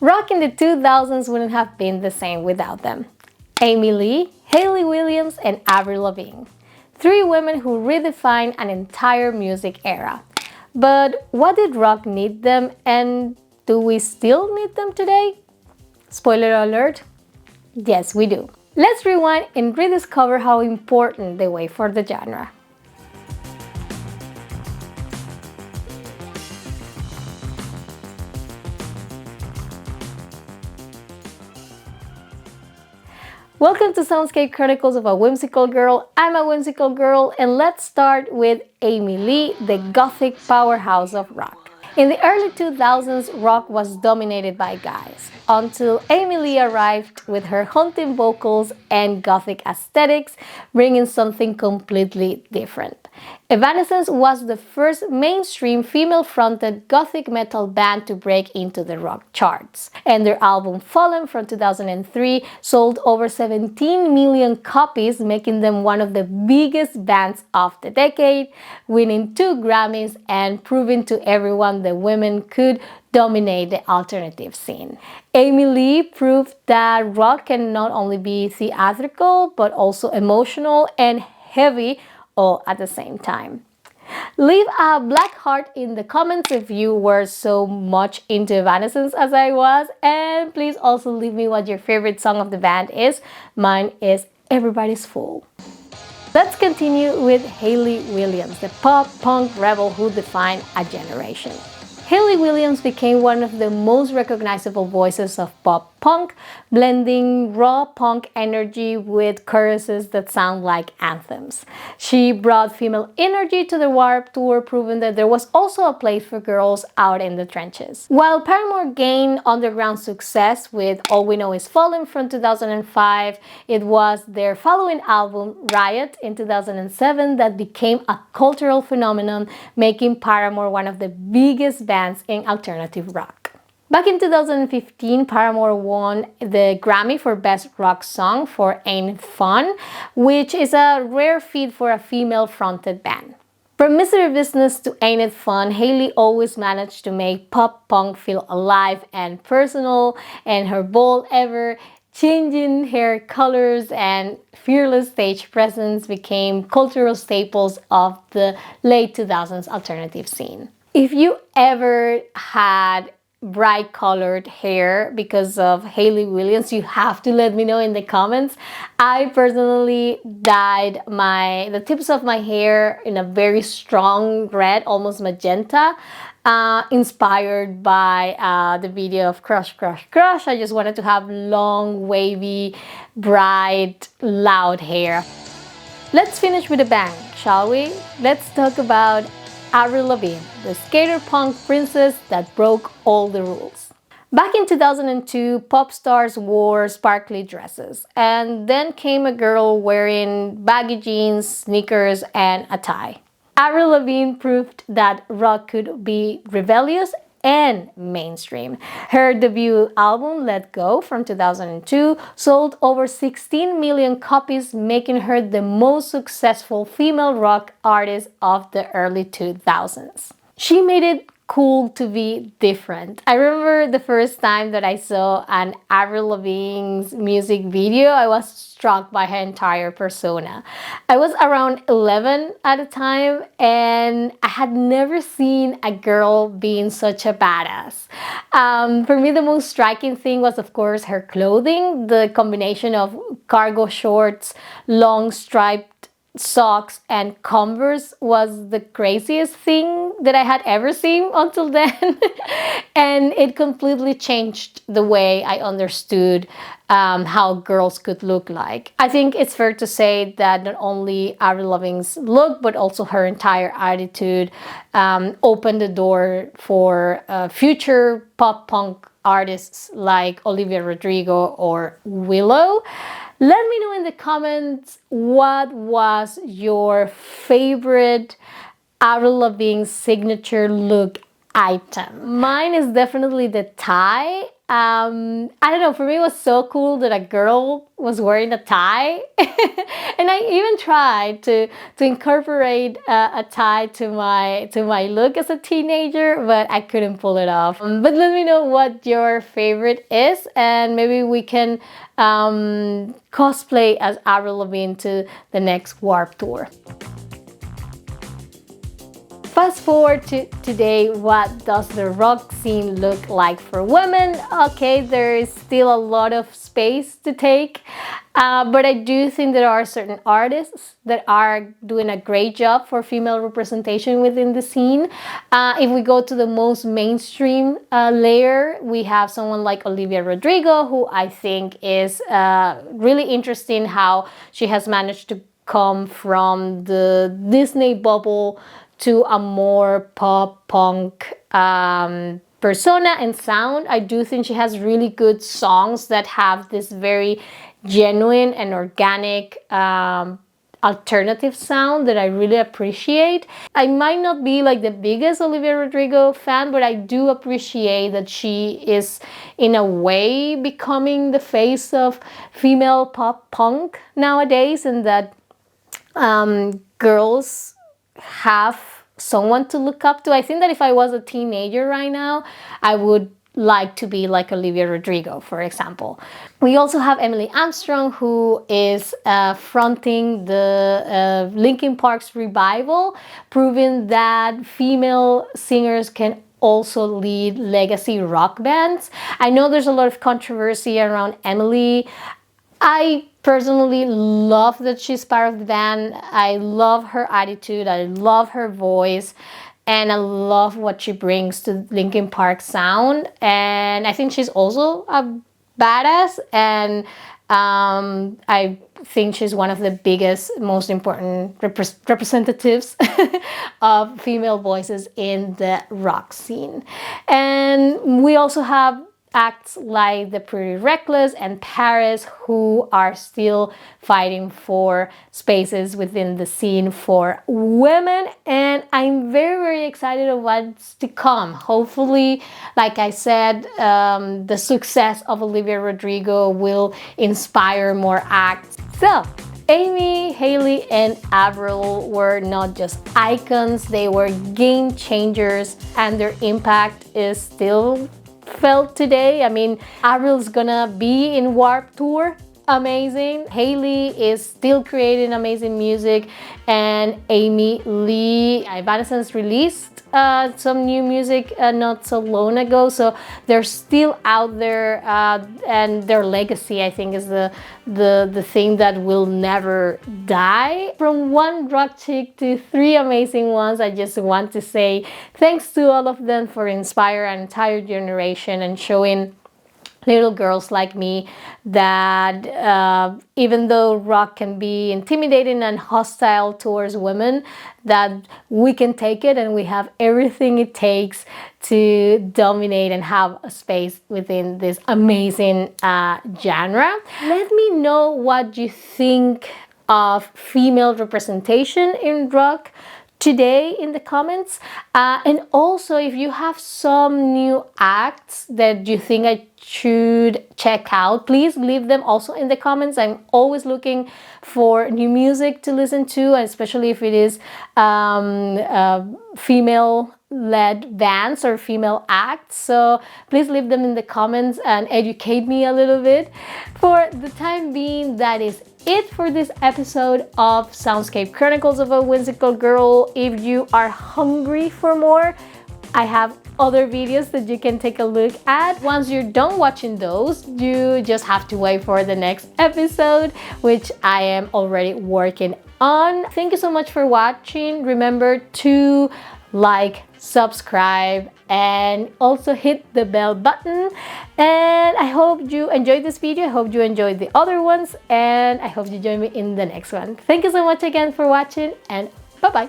Rock in the 2000s wouldn't have been the same without them. Amy Lee, Hayley Williams, and Avril Lavigne. Three women who redefined an entire music era. But what did rock need them, and do we still need them today? Spoiler alert, yes we do. Let's rewind and rediscover how important they were for the genre. Welcome to Soundscape Chronicles of a Whimsical Girl. I'm a whimsical girl, and let's start with Amy Lee, the Gothic powerhouse of rock. In the early 2000s, rock was dominated by guys, until Amy Lee arrived with her haunting vocals and Gothic aesthetics, bringing something completely different. Evanescence was the first mainstream female-fronted Gothic metal band to break into the rock charts, and their album Fallen from 2003 sold over 17 million copies, making them one of the biggest bands of the decade, winning 2 Grammys and proving to everyone that women could dominate the alternative scene. Amy Lee proved that rock can not only be theatrical but also emotional and heavy all at the same time. Leave a black heart in the comments if you were so much into Evanescence as I was, and please also leave me what your favorite song of the band is. Mine is Everybody's Fool. Let's continue with Hayley Williams, the pop-punk rebel who defined a generation. Hayley Williams became one of the most recognizable voices of pop-punk, blending raw punk energy with choruses that sound like anthems. She brought female energy to the Warped Tour, proving that there was also a place for girls out in the trenches. While Paramore gained underground success with All We Know Is Falling from 2005, it was their following album, Riot, in 2007 that became a cultural phenomenon, making Paramore one of the biggest bands in alternative rock. Back in 2015, Paramore won the Grammy for Best Rock Song for Ain't It Fun, which is a rare feat for a female-fronted band. From Mystery Business to Ain't It Fun, Hayley always managed to make pop-punk feel alive and personal, and her bold ever-changing hair colors and fearless stage presence became cultural staples of the late 2000s alternative scene. If you ever had bright colored hair because of Hayley Williams, you have to let me know in the comments. I personally dyed the tips of my hair in a very strong red, almost magenta, inspired by the video of Crush, Crush, Crush. I just wanted to have long, wavy, bright, loud hair. Let's finish with a bang, shall we? Let's talk about Avril Lavigne, the skater punk princess that broke all the rules. Back in 2002, pop stars wore sparkly dresses, and then came a girl wearing baggy jeans, sneakers, and a tie. Avril Lavigne proved that rock could be rebellious and mainstream. Her debut album, Let Go, from 2002, sold over 16 million copies, making her the most successful female rock artist of the early 2000s. She made it cool to be different. I remember the first time that I saw an Avril Lavigne's music video, I was struck by her entire persona. I was around 11 at the time, and I had never seen a girl being such a badass. For me, the most striking thing was, of course, her clothing. The combination of cargo shorts, long striped socks, and Converse was the craziest thing that I had ever seen until then. And it completely changed the way I understood how girls could look like. I think it's fair to say that not only Avril Lavigne's look, but also her entire attitude opened the door for future pop punk artists like Olivia Rodrigo or Willow. Let me know in the comments what was your favorite Avril Lavigne signature look item. Mine is definitely the tie. I don't know, for me it was so cool that a girl was wearing a tie. And I even tried to incorporate a tie to my look as a teenager, but I couldn't pull it off. But let me know what your favorite is, and maybe we can cosplay as Avril Lavigne to the next Warped Tour. Fast forward to today, what does the rock scene look like for women? Okay, there is still a lot of space to take, but I do think there are certain artists that are doing a great job for female representation within the scene. If we go to the most mainstream layer, we have someone like Olivia Rodrigo, who I think is really interesting how she has managed to come from the Disney bubble to a more pop punk persona and sound. I do think she has really good songs that have this very genuine and organic alternative sound that I really appreciate. I might not be like the biggest Olivia Rodrigo fan, but I do appreciate that she is in a way becoming the face of female pop punk nowadays, and that girls have someone to look up to. I think that if I was a teenager right now, I would like to be like Olivia Rodrigo, for example. We also have Emily Armstrong, who is fronting the Linkin Park's revival, proving that female singers can also lead legacy rock bands. I know there's a lot of controversy around Emily. I personally love that she's part of the band. I love her attitude, I love her voice, and I love what she brings to Linkin Park sound. And I think she's also a badass, and I think she's one of the biggest, most important representatives of female voices in the rock scene. And we also have acts like the Pretty Reckless and Paris, who are still fighting for spaces within the scene for women, and I'm very excited of what's to come. Hopefully, like I said, the success of Olivia Rodrigo will inspire more acts. So Amy, Hayley, and Avril were not just icons, they were game changers, and their impact is still felt today. I mean, Avril's gonna be in Warped Tour, amazing. Hayley is still creating amazing music, and Amy Lee, Evanescence released some new music not so long ago, so they're still out there, and their legacy, I think, is the thing that will never die. From one rock chick to three amazing ones, I just want to say thanks to all of them for inspiring an entire generation and showing little girls like me that even though rock can be intimidating and hostile towards women, that we can take it and we have everything it takes to dominate and have a space within this amazing genre. Let me know what you think of female representation in rock today in the comments, and also if you have some new acts that you think I should check out, please leave them also in the comments. I'm always looking for new music to listen to, especially if it is female-led bands or female acts. So please leave them in the comments and educate me a little bit. For the time being, that is it for this episode of Soundscape Chronicles of a Whimsical Girl. If you are hungry for more, I have other videos that you can take a look at. Once you're done watching those, you just have to wait for the next episode, which I am already working on. Thank you so much for watching. Remember to like, subscribe, and also hit the bell button. And I hope you enjoyed this video. I hope you enjoyed the other ones, and I hope you join me in the next one. Thank you so much again for watching, and bye-bye.